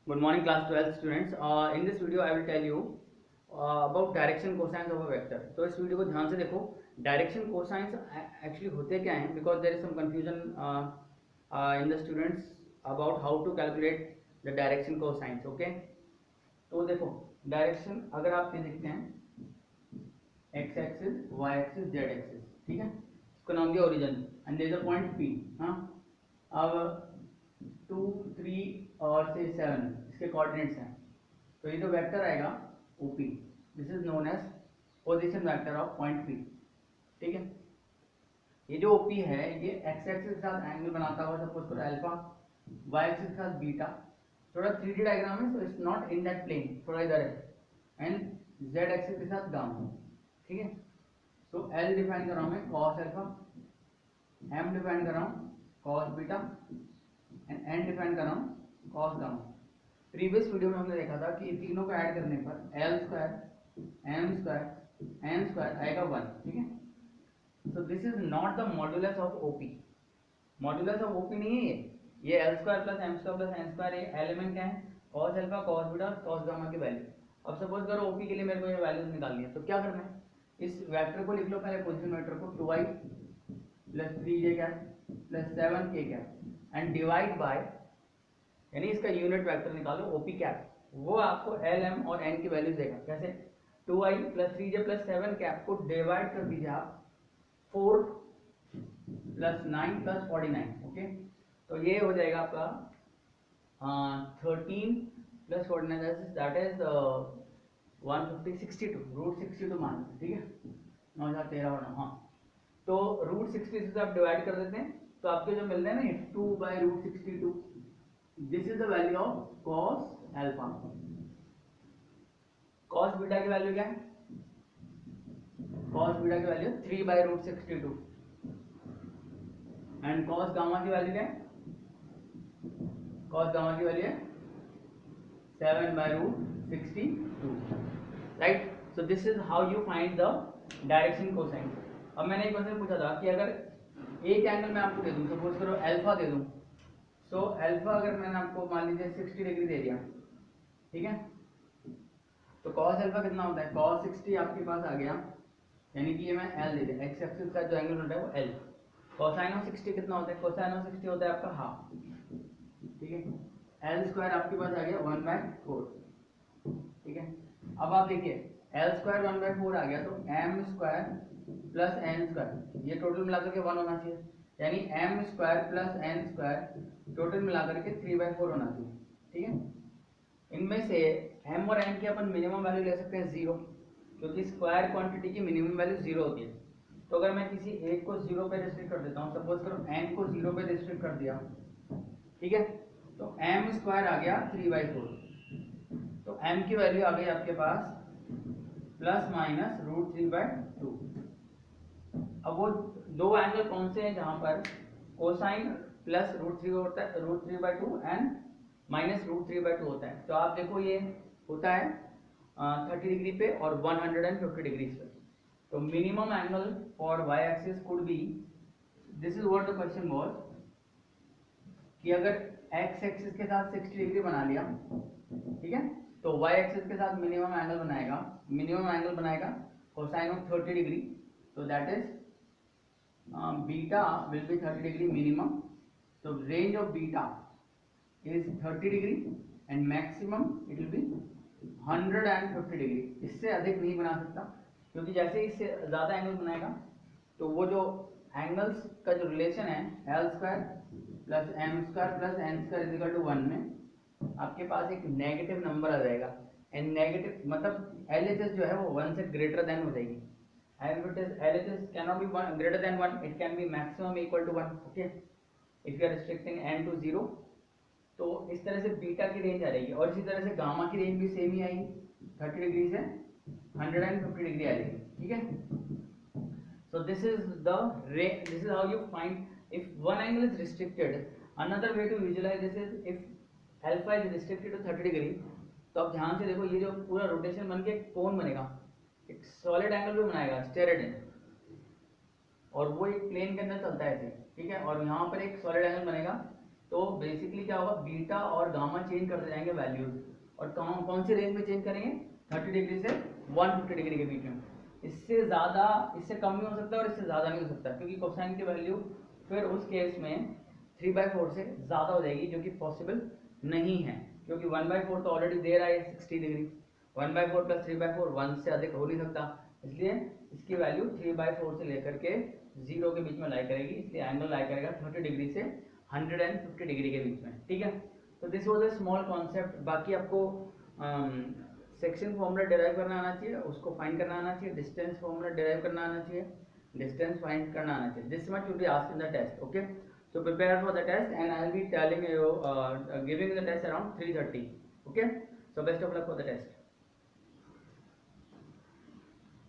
Good morning, class 12 students. In this video, I will tell you about direction cosines of a vector. तो इस video को ध्यान से देखो. Direction cosines actually होते क्या हैं? Because there is some confusion in the students about how to calculate the direction cosines. Okay? तो देखो डायरेक्शन अगर आप ये देखते हैं x axis, y axis, z axis, ठीक है. इसको नाम दिया origin and there is a point P. हाँ, अब 2, 3 और से 7 इसके कोऑर्डिनेट्स हैं. तो ये जो वेक्टर आएगा OP, this is known as position vector of point P. ठीक है. ये जो OP है ये x एक्सिस के साथ एंगल बनाता हुआ सपोज करो अल्फा, y एक्सिस के साथ बीटा. थोड़ा 3D डायग्राम है, so it's not in that plane, थोड़ा इधर है. एंड z एक्सिस के साथ गामा. ठीक है. सो L डिफाइन कर रहा हूं मैं cos अल्फा, M डिफाइन कर रहा हूं cos beta and n define कर रहा हूं cos गामा. प्रीवियस वीडियो में हमने देखा था कि तीनों को ऐड करने पर L square, M square, N square आएगा 1. ठीक है. सो this is not the modulus of OP. Modulus of OP नहीं है ये L square plus M square plus N square. ये एलिमेंट क्या है? cos alpha, cos beta, cos gamma की वैल्यू. अब सपोज करो OP के लिए मेरे को ये वैल्यूज निकालनी है, तो क्या करना है? इस वेक्टर को लिख लो पहले, पोजीशन वेक्टर को 2i plus 3j cap plus 7k cap and divide by, यानी इसका यूनिट वेक्टर निकालो OP कैप. वो आपको L, M और N की वैल्यूज देगा. कैसे? 2i plus 3j plus 7 cap को डिवाइड कर दीजिए आप 4 प्लस 9 प्लस 49. ओके. तो ये हो जाएगा आपका 13 प्लस 49 दैट इज 150, 62 रूट 62 मान. ठीक है. 9013 और 9. हाँ, तो रूट 62 से आप डिवाइड कर देते हैं तो आपके जो मिल रहे हैं ना 2 by root 62. This is the value of cos alpha. cos beta की वैल्यू क्या है? cos बीटा की value 3 by root 62 and cos gamma की वैल्यू क्या है? cos गामा की वैल्यू है 7 by root 62. Right. So this is how you find the direction cosine. अब मैंने एक क्वेश्चन पूछा था कि अगर एक एंगल मैं आपको दे दूं, सपोज करो अल्फा दे दूं, सो अल्फा अगर मैंने आपको मान लीजिए 60 डिग्री दे दिया, ठीक है, तो cos अल्फा कितना होता है? cos 60 आपके पास आ गया, यानी कि ये मैं L दे दिया. एक्स एक्सिस का जो एंगल होता है वो L. कोसाइन ऑफ 60 कितना होता है? कोसाइन ऑफ 60 होता है आपका हाफ. ठीक है. L स्क्वायर आपके पास आ गया 1/4. ठीक है. अब आप देखिए L स्क्वायर 1/4 आ गया, तो M square plus N square, ये टोटल मिलाकर के 1 होना चाहिए. यानी M square plus N square total मिलाकर के 3/4 होना चाहिए. ठीक है. इनमें से M और N की अपन मिनिमम वैल्यू ले सकते हैं 0, क्योंकि स्क्वायर क्वांटिटी की मिनिमम वैल्यू 0 होती है. तो अगर मैं किसी एक को 0 पे रिस्ट्रिक्ट कर देता हूँ, सपोज करो N को 0 पे रिस्ट्रिक्ट कर दिया, ठीक है, तो M स्क्वायर आ गया 3/4. तो M की वैल्यू आ गई आपके पास प्लस माइनस रूट 3/2. अब वो दो एंगल कौन से हैं जहां पर कोसाइन प्लस रूट 3 होता है, रूट 3/2 एंड माइनस रूट 3/2 होता है. तो आप देखो ये होता है 30 डिग्री पे और 150 डिग्री पे. तो minimum angle for y axis could be, this is what the question was, कि अगर x एक्सिस के साथ 60 डिग्री बना लिया, ठीक है, तो y एक्सिस के साथ मिनिमम एंगल बनाएगा कोसाइन ऑफ 30 डिग्री. तो that is beta will be 30 degree minimum. तो range of beta is 30 degree and maximum it will be 150 degree. इससे अधिक नहीं बना सकता, क्योंकि जैसे ही इससे ज़्यादा एंगल बनाएगा तो वो जो एंगल्स का जो रिलेशन है L square plus M square plus N square is equal to 1 में आपके पास एक नेगेटिव नंबर आ जाएगा. एंड नेगेटिव मतलब LHS जो है वो 1 से ग्रेटर देन हो जाएगी. And if it is LHS cannot be greater than 1, it can be maximum equal to 1. Okay, if you are restricting n to 0, तो इस तरह से बीटा की रेंज आ जाएगी. और इसी तरह से गामा की रेंज भी सेम ही आएगी, 30 डिग्री से 150 डिग्री आ जाएगी. ठीक है. So this is how you find if one angle is restricted. Another way to visualize this is if alpha is restricted to 30 degree, तो आप ध्यान से देखो ये जो पूरा रोटेशन बन के कौन बनेगा, एक सॉलिड एंगल भी बनाएगा स्टेरेडिन, और वो एक प्लेन के अंदर चलता है ऐसे. ठीक है. और यहाँ पर एक सॉलिड एंगल बनेगा तो बेसिकली क्या होगा, बीटा और गामा चेंज करते जाएंगे वैल्यूज, और कौन सी रेंज में चेंज करेंगे, 30 डिग्री से 150 डिग्री के बीच में। इससे ज़्यादा, इससे कम नहीं हो सकता और इससे ज़्यादा नहीं हो सकता, क्योंकि कोसाइन की वैल्यू फिर उस केस में 3/4 से ज़्यादा हो जाएगी, जो कि पॉसिबल नहीं है, क्योंकि 1/4 तो ऑलरेडी दे रहा है 60 डिग्री, 1/4 प्लस 3/4 1 से अधिक हो नहीं सकता, इसलिए इसकी वैल्यू 3/4 से लेकर के 0 के बीच में लाई करेगी, इसलिए एंगल लाई करेगा 30 डिग्री से 150 डिग्री के बीच में, ठीक है। तो this was a small concept. बाकी आपको सेक्शन फॉर्मूला डिराइव करना आना चाहिए, उसको फाइंड करना आना चाहिए, डिस्टेंस फॉर्मूला डिराइव करना आना चाहिए, डिस्टेंस फाइंड करना आना चाहिए। This much will be asked in the test, okay. So prepare for the test and I will be telling you, giving the test around 3:30. Okay. So best of luck for the test.